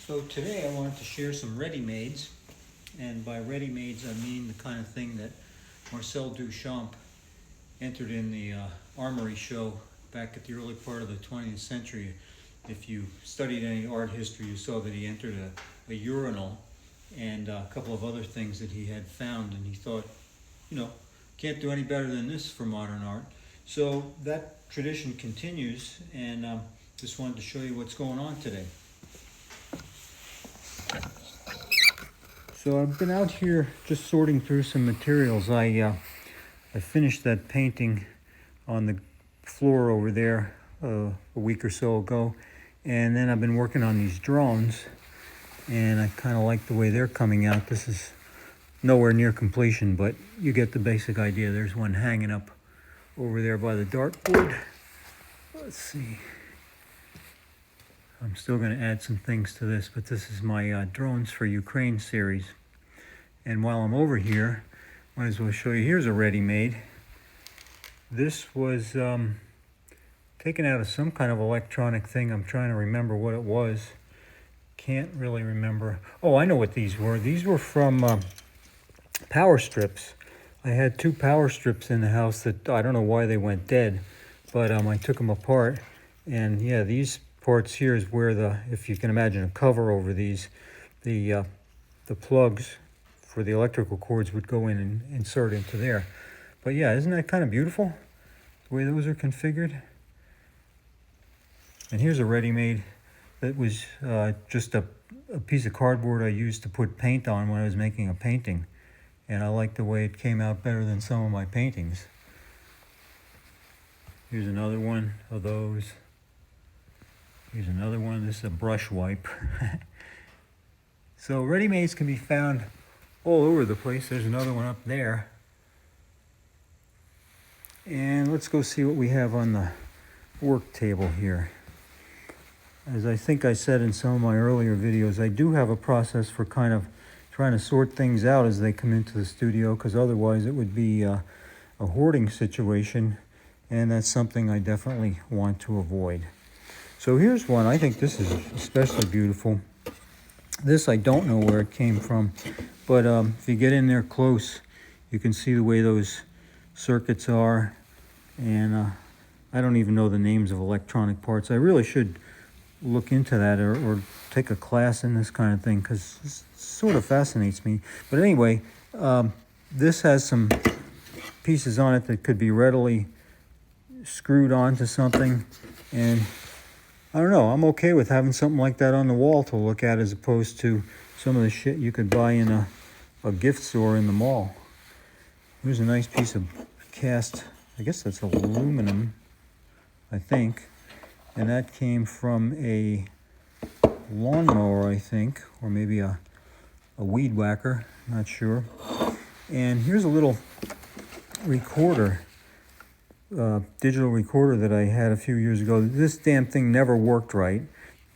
So today I wanted to share some Readymades, and by Readymades I mean the kind of thing that Marcel Duchamp entered in the Armory show back at the early part of the 20th century. If you studied any art history, you saw that he entered a urinal and a couple of other things that he had found, and he thought, can't do any better than this for modern art. So that tradition continues, and just wanted to show you what's going on today. So I've been out here just sorting through some materials. I finished that painting on the floor over there a week or so ago, and then I've been working on these drones, and I kind of like the way they're coming out. This is nowhere near completion, but you get the basic idea. There's one hanging up over there by the dartboard. Let's see. I'm still going to add some things to this, but this is my Drones for Ukraine series. And while I'm over here, might as well show you. Here's a ready-made. This was taken out of some kind of electronic thing. I'm trying to remember what it was. Can't really remember. Oh, I know what these were. These were from power strips. I had 2 power strips in the house that I don't know why they went dead, but I took them apart. And yeah, these parts here is where if you can imagine a cover over these, the plugs for the electrical cords would go in and insert into there. But yeah, isn't that kind of beautiful, the way those are configured? And here's a ready-made that was just a piece of cardboard I used to put paint on when I was making a painting. And I like the way it came out better than some of my paintings. Here's another one of those. Here's another one. This is a brush wipe. So ready-mades can be found all over the place. There's another one up there. And let's go see what we have on the work table here. As I think I said in some of my earlier videos, I do have a process for kind of trying to sort things out as they come into the studio, because otherwise it would be a hoarding situation, and that's something I definitely want to avoid. So here's one. I think this is especially beautiful. This I don't know where it came from, but if you get in there close, you can see the way those circuits are, and I don't even know the names of electronic parts. I really should look into that or take a class in this kind of thing, because it sort of fascinates me. But anyway, this has some pieces on it that could be readily screwed onto something, and I don't know, I'm okay with having something like that on the wall to look at, as opposed to some of the shit you could buy in a gift store in the mall. Here's a nice piece of cast, I guess that's aluminum, I think. And that came from a lawnmower, I think, or maybe a weed whacker, not sure. And here's a little recorder. Digital recorder that I had a few years ago. This damn thing never worked right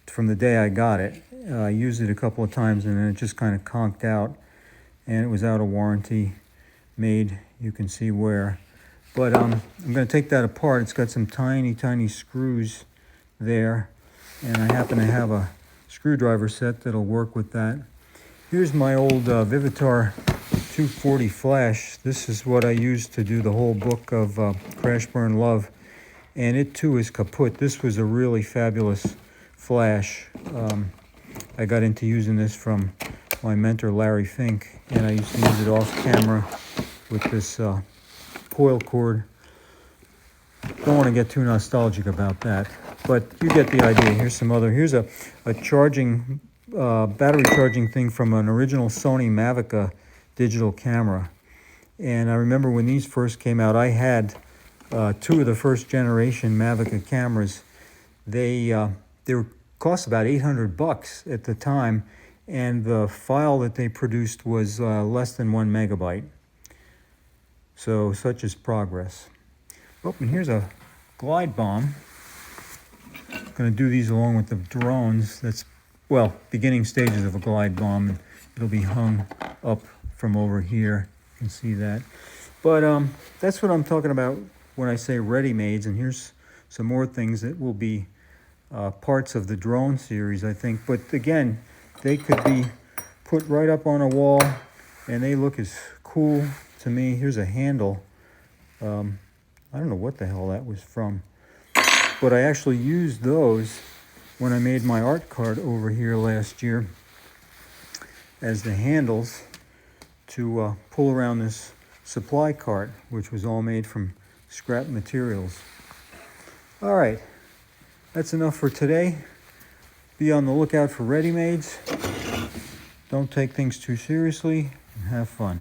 from the day I got it. I used it a couple of times and then it just kind of conked out, and it was out of warranty, made, you can see where. But I'm going to take that apart. It's got some tiny screws there, and I happen to have a screwdriver set that'll work with that. Here's my old Vivitar 240 flash. This is what I used to do the whole book of Crash Burn Love, and it too is kaput. This was a really fabulous flash. I got into using this from my mentor Larry Fink, and I used to use it off camera with this coil cord. Don't want to get too nostalgic about that, but you get the idea. Here's a charging battery charging thing from an original Sony Mavica digital camera. And I remember when these first came out, I had 2 of the first generation Mavica cameras. They cost about $800 at the time, and the file that they produced was less than 1 megabyte. So such is progress. Oh, and here's a glide bomb. I'm going to do these along with the drones. That's, well, beginning stages of a glide bomb. And it'll be hung up from over here. You can see that. But that's what I'm talking about when I say ready-mades. And here's some more things that will be parts of the drone series, I think. But again, they could be put right up on a wall, and they look as cool to me. Here's a handle. I don't know what the hell that was from, but I actually used those when I made my art card over here last year as the handles to pull around this supply cart, which was all made from scrap materials. All right, that's enough for today. Be on the lookout for Readymades. Don't take things too seriously, and have fun.